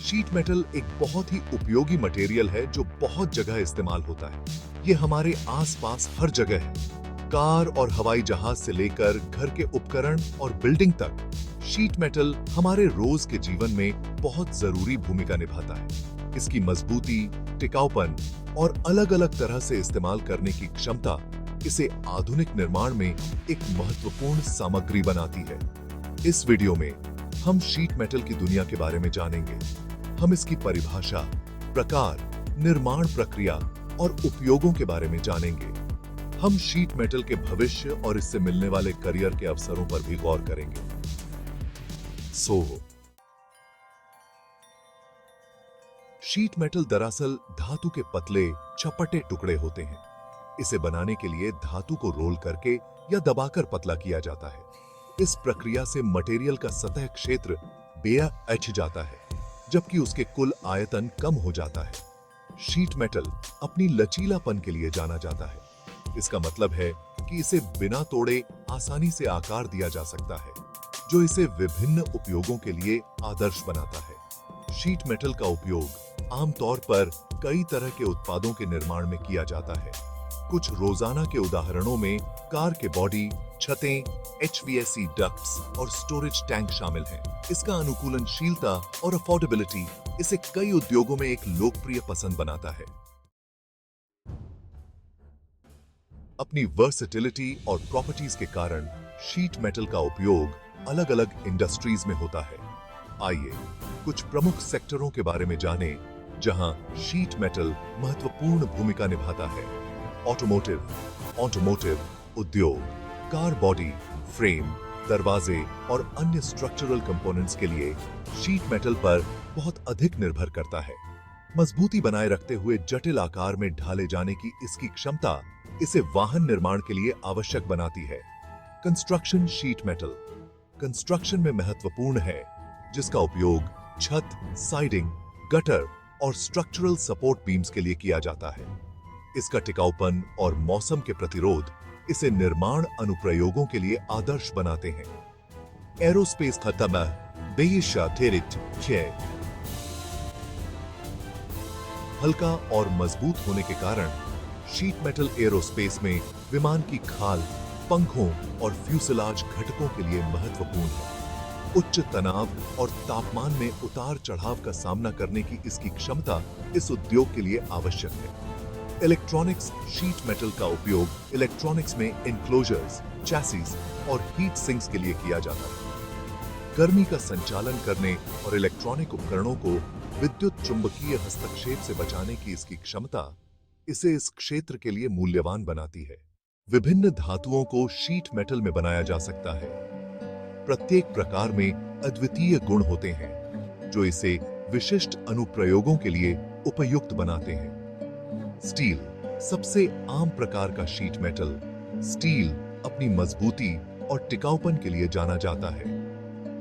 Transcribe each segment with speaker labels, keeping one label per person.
Speaker 1: Sheet metal एक बहुत ही उपयोगी मटेरियल है जो बहुत जगह इस्तेमाल होता है। ये हमारे आसपास हर जगह है। कार और हवाई जहाज से लेकर घर के उपकरण और बिल्डिंग तक शीट मेटल हमारे रोज के जीवन में बहुत जरूरी भूमिका निभाता है। इसकी मजबूती, टिकाऊपन और अलग-अलग तरह से इस्तेमाल करने की क्षमता इसे आधुनिक निर्माण में एक महत्वपूर्ण सामग्री बनाती है। इस वीडियो में हम शीट मेटल की दुनिया के बारे में जानेंगे। हम इसकी परिभाषा, प्रकार, निर्माण प्रक्रिया और उपयोगों के बारे में जानेंगे। हम शीट मेटल के भविष्य और इससे मिलने वाले करियर के अवसरों पर भी गौर करेंगे। शीट मेटल दरअसल धातु के पतले, चपटे टुकड़े होते हैं। इसे बनाने के लिए धातु को रोल करके या दबाकर पतला किया जाता है। इस प्रक्रिया से मटेरियल का सतह क्षेत्र बेअछ जाता है, जबकि उसके कुल आयतन कम हो जाता है। शीट मेटल अपनी लचीलापन के लिए जाना जाता है। इसका मतलब है कि इसे बिना तोड़े आसानी से आकार दिया जा सकता है, जो इसे विभिन्न उपयोगों के लिए आदर्श बनाता है। शीट मेटल का उपयोग आमतौर पर कई तरह के उत्पादों के निर्माण में किया जाता है। कुछ रोजाना के उदाहरणों में कार के बॉडी, छतें, HVAC डक्ट्स और स्टोरेज टैंक शामिल हैं। इसका अनुकूलनशीलता और अफोर्डेबिलिटी इसे कई उद्योगों में एक लोकप्रिय पसंद बनाता है। अपनी वर्सेटिलिटी और प्रॉपर्टीज के कारण शीट मेटल का उपयोग अलग-अलग इंडस्ट्रीज में होता है। आइए कुछ प्रमुख सेक्टरों के बारे में जानें जहां शीट मेटल महत्वपूर्ण भूमिका निभाता है। ऑटोमोटिव उद्योग कार बॉडी, फ्रेम, दरवाजे और अन्य स्ट्रक्चरल कंपोनेंट्स के लिए शीट मेटल पर बहुत अधिक निर्भर करता है। मजबूती बनाए रखते हुए जटिल आकार में ढाले जाने की इसकी क्षमता इसे वाहन निर्माण के लिए आवश्यक बनाती है। कंस्ट्रक्शन शीट मेटल कंस्ट्रक्शन में महत्वपूर्ण है, जिसका उपयोग छत, साइडिंग, गटर और स्ट्रक्चरल सपोर्ट बीम्स के लिए किया जाता है। इसका टिकाऊपन और मौसम के प्रतिरोध इसे निर्माण अनुप्रयोगों के लिए आदर्श बनाते हैं। एरोस्पेस हल्का और मजबूत होने के कारण शीट मेटल एरोस्पेस में विमान की खाल, पंखों और फ्यूसलाज घटकों के लिए महत्वपूर्ण है। उच्च तनाव और तापमान में उतार चढ़ाव का सामना करने की इसकी क्षमता इस उद्योग के लिए आवश्यक है। इलेक्ट्रॉनिक्स शीट मेटल का उपयोग इलेक्ट्रॉनिक्स में एनक्लोजर्स, चैसिस और हीट सिंक्स के लिए किया जाता है। गर्मी का संचालन करने और इलेक्ट्रॉनिक उपकरणों को विद्युत चुंबकीय हस्तक्षेप से बचाने की इसकी क्षमता इसे इस क्षेत्र के लिए मूल्यवान बनाती है। विभिन्न धातुओं को शीट मेटल में बनाया जा सकता है। प्रत्येक प्रकार में अद्वितीय गुण होते हैं, जो इसे विशिष्ट अनुप्रयोगों के लिए उपयुक्त बनाते हैं। स्टील सबसे आम प्रकार का शीट मेटल। स्टील अपनी मजबूती और टिकाऊपन के लिए जाना जाता है।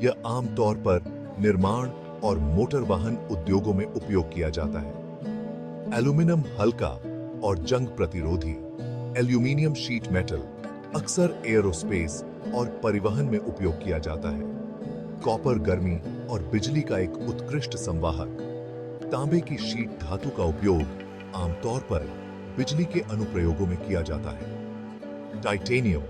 Speaker 1: यह आमतौर पर निर्माण और मोटर वाहन उद्योगों में उपयोग किया जाता है। एल्यूमीनियम हल्का और जंग प्रतिरोधी। एल्यूमीनियम शीट मेटल अक्सर एरोस्पेस और परिवहन में उपयोग किया जाता है। कॉपर गर्मी और बिजली का एक उत्कृष्ट संवाहक। तांबे की शीट धातु का उपयोग आमतौर पर बिजली के अनुप्रयोगों में किया जाता है। टाइटेनियम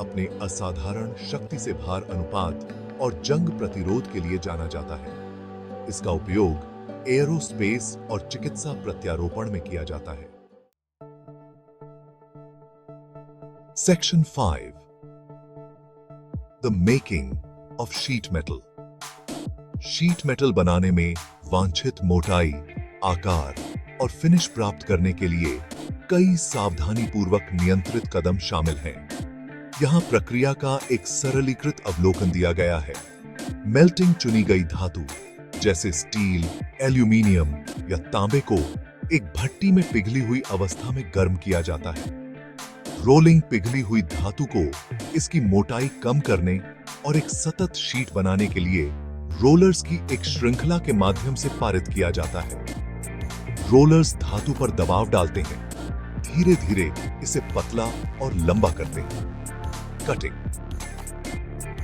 Speaker 1: अपने असाधारण शक्ति से भार अनुपात और जंग प्रतिरोध के लिए जाना जाता है। इसका उपयोग एरोस्पेस और चिकित्सा प्रत्यारोपण में किया जाता है। Section 5 the making of sheet metal. Sheet metal बनाने में वांछित मोटाई, आकार और फिनिश प्राप्त करने के लिए कई सावधानी पूर्वक नियंत्रित कदम शामिल हैं। यहां प्रक्रिया का एक सरलीकृत अवलोकन दिया गया है। मेल्टिंग चुनी गई धातु जैसे स्टील, एल्यूमीनियम या तांबे को एक भट्टी में पिघली हुई अवस्था में गर्म किया जाता है। रोलिंग पिघली हुई धातु को इसकी मोटाई कम करने और एक सतत शीट बनाने के लिए रोलर्स की एक श्रृंखला के माध्यम से पारित किया जाता है। रोलर्स धातु पर दबाव डालते हैं, धीरे धीरे इसे पतला और लंबा करते हैं। कटिंग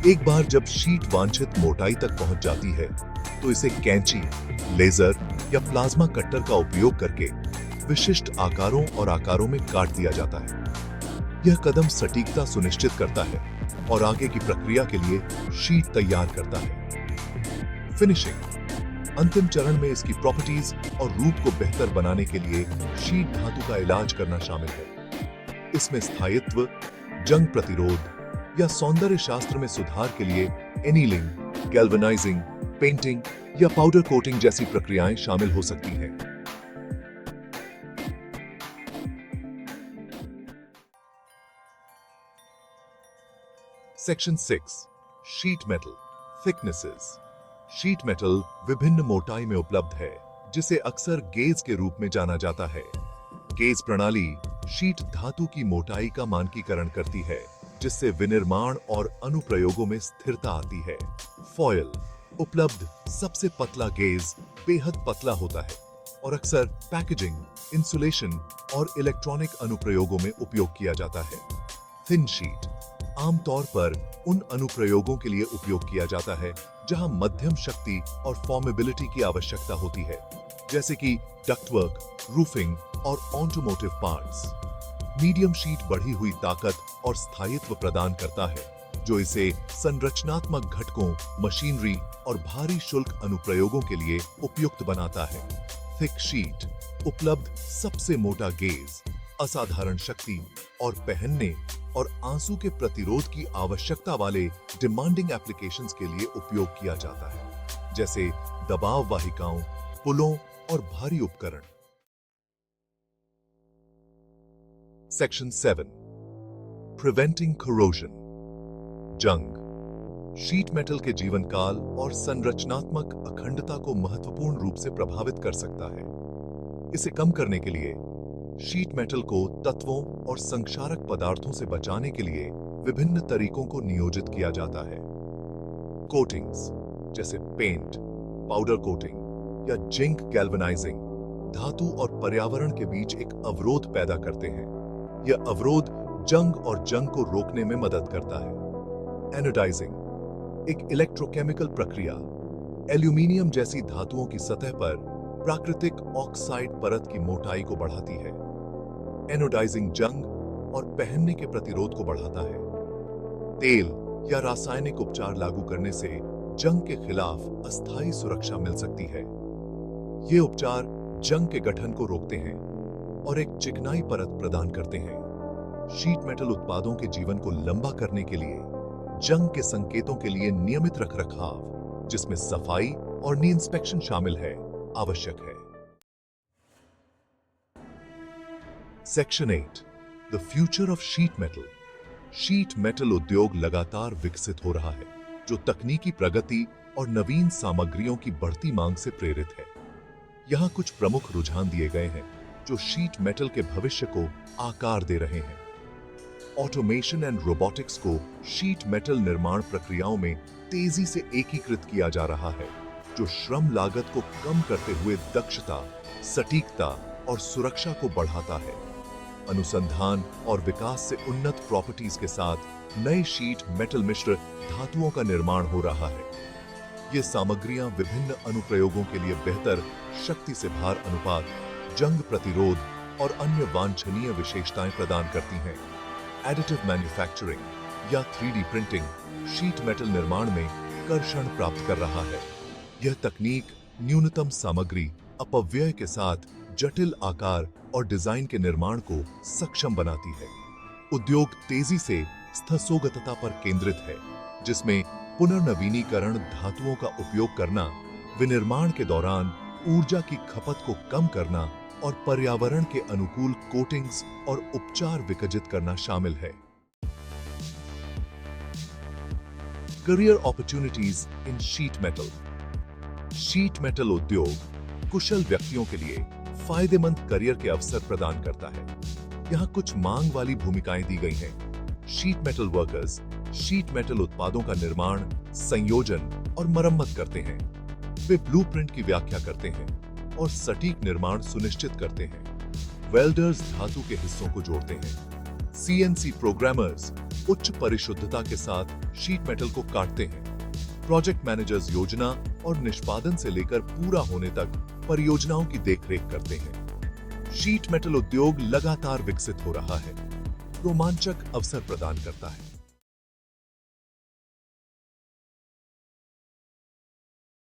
Speaker 1: एक बार जब शीट वांछित मोटाई तक पहुंच जाती है, तो इसे कैंची, लेजर या प्लाज्मा कटर का उपयोग करके विशिष्ट आकारों और आकारों में काट दिया जाता है। यह कदम सटीकता सुनिश्चित करता है और आगे की प्रक्रिया के लिए शीट तैयार करता है। फिनिशिंग अंतिम चरण में इसकी प्रॉपर्टीज और रूप को बेहतर बनाने के लिए शीट धातु का इलाज करना शामिल है। इसमें स्थायित्व, जंग प्रतिरोध या सौंदर्य शास्त्र में सुधार के लिए एनीलिंग, गैल्वेनाइजिंग, पेंटिंग या पाउडर कोटिंग जैसी प्रक्रियाएं शामिल हो सकती हैं। Section 6 sheet metal thicknesses. Sheet metal विभिन्न मोटाई में उपलब्ध है, जिसे अक्सर गेज के रूप में जाना जाता है। गेज प्रणाली शीट धातु की मोटाई का मानकीकरण करती है, जिससे विनिर्माण और अनुप्रयोगों में स्थिरता आती है। फॉयल उपलब्ध सबसे पतला गेज बेहद पतला होता है और अक्सर पैकेजिंग, इंसुलेशन और इलेक्ट्रॉनिक अनुप्रयोगों में उपयोग किया जाता है। थिन शीट आमतौर पर उन अनुप्रयोगों के लिए उपयोग किया जाता है जहां मध्यम शक्ति और फॉर्मेबिलिटी की आवश्यकता होती है, जैसे कि डक्टवर्क, रूफिंग और ऑटोमोटिव पार्ट्स। मीडियम शीट बढ़ी हुई ताकत और स्थायित्व प्रदान करता है, जो इसे संरचनात्मक घटकों, मशीनरी और भारी शुल्क अनुप्रयोगों के लिए उपयुक्त बनाता है। थिक शीट उपलब्ध सबसे मोटा गेज असाधारण शक्ति और पहनने और आंसू के प्रतिरोध की आवश्यकता वाले डिमांडिंग एप्लीकेशंस के लिए उपयोग किया जाता है, जैसे दबाव वाहिकाओं, पुलों और भारी उपकरण। Section 7 preventing corrosion। जंग शीट मेटल के जीवन काल और संरचनात्मक अखंडता को महत्वपूर्ण रूप से प्रभावित कर सकता है। इसे कम करने के लिए शीट मेटल को तत्वों और संक्षारक पदार्थों से बचाने के लिए विभिन्न तरीकों को नियोजित किया जाता है। कोटिंग्स जैसे पेंट, पाउडर कोटिंग या जिंक गैल्वेनाइजिंग धातु और पर्यावरण के बीच एक अवरोध पैदा करते हैं। यह अवरोध जंग और जंग को रोकने में मदद करता है। एनोडाइजिंग एक इलेक्ट्रोकेमिकल प्रक्रिया एल्यूमीनियम जैसी धातुओं की सतह पर प्राकृतिक ऑक्साइड परत की मोटाई को बढ़ाती है। एनोडाइजिंग जंग और पहनने के प्रतिरोध को बढ़ाता है। तेल या रासायनिक उपचार लागू करने से जंग के खिलाफ अस्थायी सुरक्षा मिल सकती है। ये उपचार जंग के गठन को रोकते हैं और एक चिकनाई परत प्रदान करते हैं। शीट मेटल उत्पादों के जीवन को लंबा करने के लिए जंग के संकेतों के लिए नियमित रखरखाव, जिसमें सफाई और नी इंस्पेक्शन शामिल है, आवश्यक है। Section 8 the future of sheet metal. Sheet metal उद्योग लगातार विकसित हो रहा है, जो तकनीकी प्रगति और नवीन सामग्रियों की बढ़ती मांग से प्रेरित है। यहां कुछ प्रमुख रुझान दिए गए हैं जो शीट मेटल के भविष्य को आकार दे रहे हैं। ऑटोमेशन एंड रोबोटिक्स को शीट मेटल निर्माण प्रक्रियाओं में तेजी से एकीकृत किया जा रहा है, जो श्रम लागत को कम करते हुए दक्षता, सटीकता और सुरक्षा को बढ़ाता है। अनुसंधान और विकास से उन्नत प्रॉपर्टीज के साथ नए शीट मेटल मिश्र धातुओं का निर्माण हो रहा है। ये सामग्रियां विभिन्न अनुप्रयोगों के लिए बेहतर शक्ति से भार अनुपात, जंग प्रतिरोध और अन्य वांछनीय विशेषताएं प्रदान करती हैं। एडिटिव मैन्युफैक्चरिंग या 3D प्रिंटिंग शीट मेटल निर्माण में कर्षण प्राप्त कर रहा है। यह तकनीक न्यूनतम सामग्री, अपव्यय के साथ जटिल आकार और डिजाइन के निर्माण को सक्षम बनाती है। उद्योग तेजी से स्थसोगतता पर केंद्रित है, जिसमें पुनर्नवीनीकरण धातुओं का उपयोग करना, विनिर्माण के दौरान ऊर्जा की खपत को कम करना और पर्यावरण के अनुकूल कोटिंग्स और उपचार विकसित करना शामिल है। Career opportunities in sheet metal. Sheet metal उद्योग कुशल व्यक्तियों के लिए फायदेमंद करियर के अवसर प्रदान करता है। यहाँ कुछ मांग वाली भूमिकाएं दी गई हैं। Sheet metal workers sheet metal उत्पादों का निर्माण, संयोजन और मरम्मत करते हैं। वे ब्लूप्रिंट की व्याख्या करते हैं और सटीक निर्माण सुनिश्चित करते हैं। वेल्डर्स धातु के हिस्सों को जोड़ते हैं। CNC प्रोग्रामर्स उच्च परिशुद्धता के साथ शीट मेटल को काटते हैं। प्रोजेक्ट मैनेजर्स योजना और निष्पादन से लेकर पूरा होने तक परियोजनाओं की देखरेख करते हैं। शीट मेटल उद्योग लगातार विकसित हो रहा है, रोमांचक अवसर प्रदान करता है।